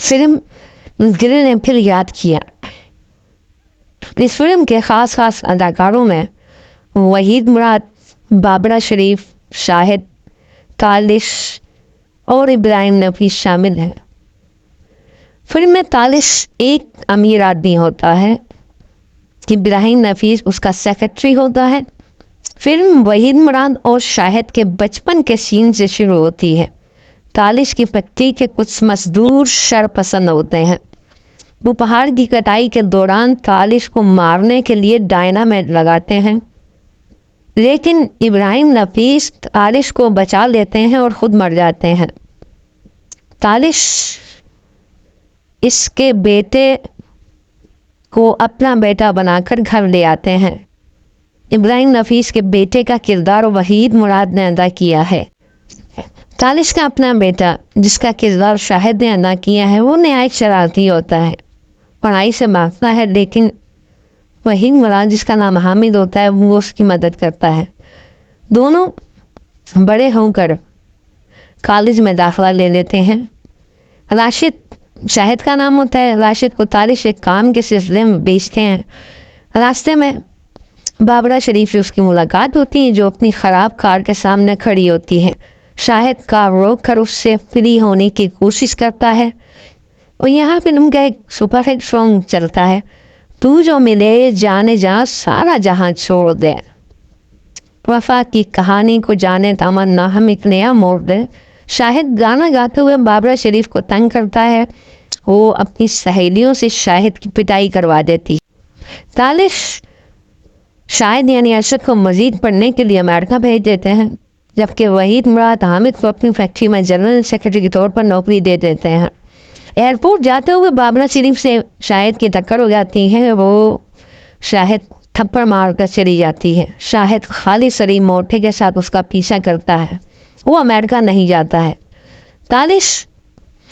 Film دل نے پھر یاد کیا۔ اس فلم کے خاص اداکاروں میں وحید مراد، بابرہ شریف، شاہد، تالش اور ابراہیم نفیس شامل ہیں۔ فلم میں تالش ایک امیر آدمی ہوتا ہے، ابراہیم نفیس اس کا سیکرٹری ہوتا ہے۔ فلم وحید مراد اور شاہد کے بچپن کے سین سے شروع ہوتی ہے۔ تالش کی فیکٹری کے کچھ مزدور شر پسند ہوتے ہیں۔ وہ پہاڑ کی کٹائی کے دوران تالش کو مارنے کے لیے ڈائنامائٹ لگاتے ہیں، لیکن ابراہیم نفیس تالش کو بچا لیتے ہیں اور خود مر جاتے ہیں۔ تالش اس کے بیٹے کو اپنا بیٹا بنا کر گھر لے آتے ہیں۔ ابراہیم نفیس کے بیٹے کا کردار وحید مراد نے ادا کیا ہے۔ تالش کا اپنا بیٹا، جس کا کردار شاہد نے ادا کیا ہے، وہ نہایت شرارتی ہوتا ہے، پڑھائی سے بھاگتا ہے، لیکن وحید مراد جس کا نام حامد ہوتا ہے وہ اس کی مدد کرتا ہے۔ دونوں بڑے ہو کر کالج میں داخلہ لے لیتے ہیں۔ راشد شاہد کا نام ہوتا ہے۔ راشد کو تالش ایک کام کے سلسلے میں بیچتے ہیں۔ راستے میں بابرہ شریف سے اس کی ملاقات ہوتی ہے، جو اپنی خراب کار کے سامنے کھڑی ہوتی ہے۔ شاہد کار روک کر اس سے فری ہونے کی کوشش کرتا ہے، اور یہاں فلم کا ایک سپر ہٹ سانگ چلتا ہے، تو جو ملے جانے جا سارا جہاں چھوڑ دے، وفا کی کہانی کو جانے تمنا ہم ایک نیا موڑ دے۔ شاہد گانا گاتے ہوئے بابرہ شریف کو تنگ کرتا ہے، وہ اپنی سہیلیوں سے شاہد کی پٹائی کروا دیتی۔ تالش شاہد یعنی ارشد کو مزید پڑھنے کے لیے امریکہ بھیج دیتے ہیں، جبکہ وحید مراد حامد کو اپنی فیکٹری میں جنرل سیکرٹری کے طور پر نوکری دے دیتے ہیں۔ ایئرپورٹ جاتے ہوئے بابرہ شریف سے شاہد کی ٹکر ہو جاتی ہے، وہ شاہد تھپڑ مار کر چلی جاتی ہے۔ شاہد خالی سری موٹے کے ساتھ اس کا پیچھا کرتا ہے، وہ امریکہ نہیں جاتا ہے۔ تالش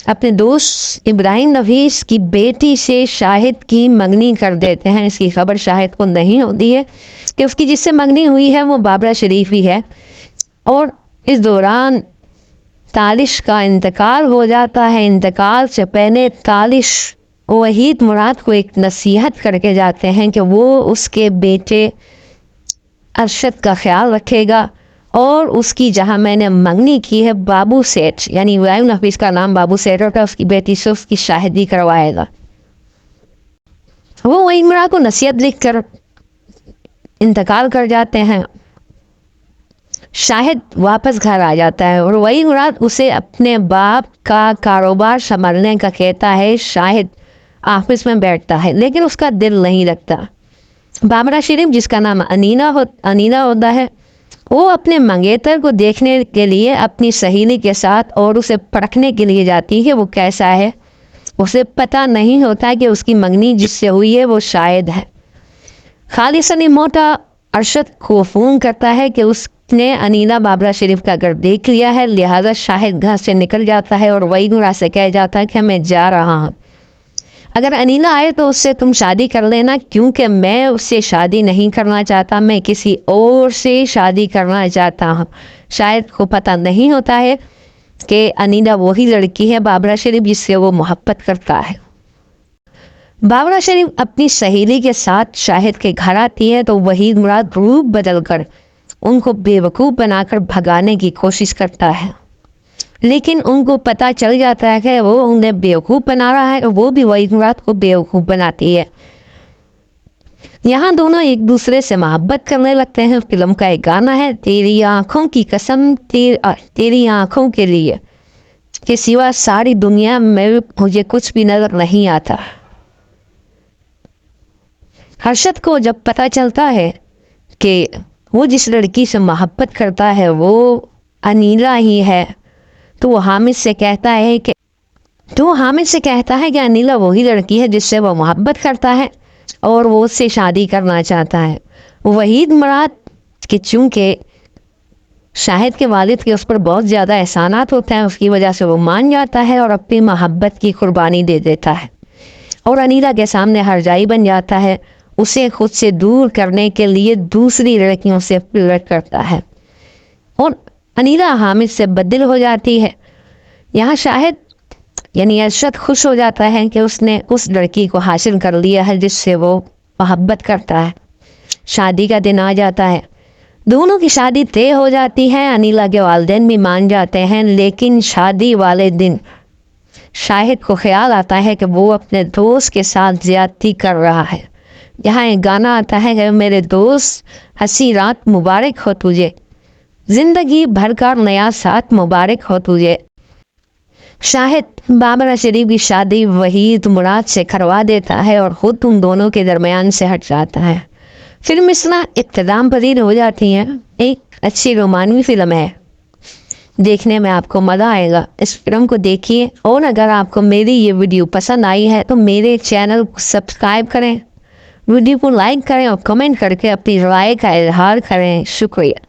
اپنے دوست ابراہیم نفیس کی بیٹی سے شاہد کی منگنی کر دیتے ہیں۔ اس کی خبر شاہد کو نہیں ہوتی ہے کہ اس کی جس سے منگنی ہوئی ہے وہ بابرہ شریف ہی ہے، اور اس دوران تالش کا انتقال ہو جاتا ہے۔ انتقال سے پہلے تالش وحید مراد کو ایک نصیحت کر کے جاتے ہیں کہ وہ اس کے بیٹے ارشد کا خیال رکھے گا، اور اس کی جہاں میں نے منگنی کی ہے بابو سیٹھ یعنی ابراہیم نفیس کا نام بابو سیٹھ ہوتا ہے، اس کی بیٹی سے اس کی شاہدی کروائے گا۔ وہ وحید مراد کو نصیحت لکھ کر انتقال کر جاتے ہیں۔ شاہد واپس گھر آ جاتا ہے اور وحید مراد اسے اپنے باپ کا کاروبار سنبھالنے کا کہتا ہے۔ شاہد آفس میں بیٹھتا ہے، لیکن اس کا دل نہیں لگتا۔ بابرہ شریف جس کا نام انیلا ہوتا ہے، وہ اپنے منگیتر کو دیکھنے کے لیے اپنی سہیلی کے ساتھ اور اسے پرکھنے کے لیے جاتی ہے وہ کیسا ہے۔ اسے پتہ نہیں ہوتا کہ اس کی منگنی جس سے ہوئی ہے وہ شاہد ہے۔ خالی سنی موٹا ارشد کو فون کرتا ہے کہ اس نے انیلا بابرہ شریف کا گھر دیکھ لیا ہے، لہذا شاہد گھر سے نکل جاتا ہے اور وحید مراد سے کہہ جاتا ہے کہ میں جا رہا ہوں، اگر انیلا آئے تو اس سے تم شادی کر لینا، کیونکہ میں اس سے شادی نہیں کرنا چاہتا، میں کسی اور سے شادی کرنا چاہتا ہوں۔ شاید کو پتہ نہیں ہوتا ہے کہ انیلا وہی لڑکی ہے بابرہ شریف جس سے وہ محبت کرتا ہے۔ بابرہ شریف اپنی سہیلی کے ساتھ شاہد کے گھر آتی ہے تو وحید مراد روپ بدل کر ان کو بیوقوف بنا کر بھگانے کی کوشش کرتا ہے، لیکن ان کو پتہ چل جاتا ہے کہ وہ انہیں بیوقوف بنا رہا ہے اور وہ بھی وحید مراد کو بیوقوف بناتی ہے۔ یہاں دونوں ایک دوسرے سے محبت کرنے لگتے ہیں۔ فلم کا ایک گانا ہے، تیری آنکھوں کی قسم تیری آنکھوں کے لیے کہ سوا ساری دنیا میں مجھے کچھ بھی نظر نہیں آتا۔ ارشد کو جب پتہ چلتا ہے کہ وہ جس لڑکی سے محبت کرتا ہے وہ انیلا ہی ہے، تو وہ حامد سے کہتا ہے کہ انیلا وہی لڑکی ہے جس سے وہ محبت کرتا ہے اور وہ اس سے شادی کرنا چاہتا ہے۔ وحید مراد کہ چونکہ شاہد کے والد کے اس پر بہت زیادہ احسانات ہوتے ہیں، اس کی وجہ سے وہ مان جاتا ہے اور اپنی محبت کی قربانی دے دیتا ہے، اور انیلا کے سامنے ہرجائی بن جاتا ہے۔ اسے خود سے دور کرنے کے لیے دوسری لڑکیوں سے فلرٹ کرتا ہے، اور انیلا حامد سے بدل ہو جاتی ہے۔ یہاں شاہد یعنی ارشد خوش ہو جاتا ہے کہ اس نے اس لڑکی کو حاصل کر لیا ہے جس سے وہ محبت کرتا ہے۔ شادی کا دن آ جاتا ہے، دونوں کی شادی طے ہو جاتی ہے، انیلا کے والدین بھی مان جاتے ہیں، لیکن شادی والے دن شاہد کو خیال آتا ہے کہ وہ اپنے دوست کے ساتھ زیادتی کر رہا ہے۔ یہاں ایک گانا آتا ہے کہ میرے دوست ہنسی رات مبارک ہو تجھے، زندگی بھر کا نیا ساتھ مبارک ہو تجھے۔ شاہد بابرہ شریف کی شادی وحید مراد سے کروا دیتا ہے اور خود ان دونوں کے درمیان سے ہٹ جاتا ہے۔ فلم اس طرح اختتام پذیر ہو جاتی ہے۔ ایک اچھی رومانوی فلم ہے، دیکھنے میں آپ کو مزہ آئے گا، اس فلم کو دیکھیے۔ اور اگر آپ کو میری یہ ویڈیو پسند آئی ہے تو میرے چینل کو سبسکرائب کریں، ویڈیو کو لائک کریں اور کمنٹ کر کے اپنی رائے کا اظہار کریں۔ شکریہ۔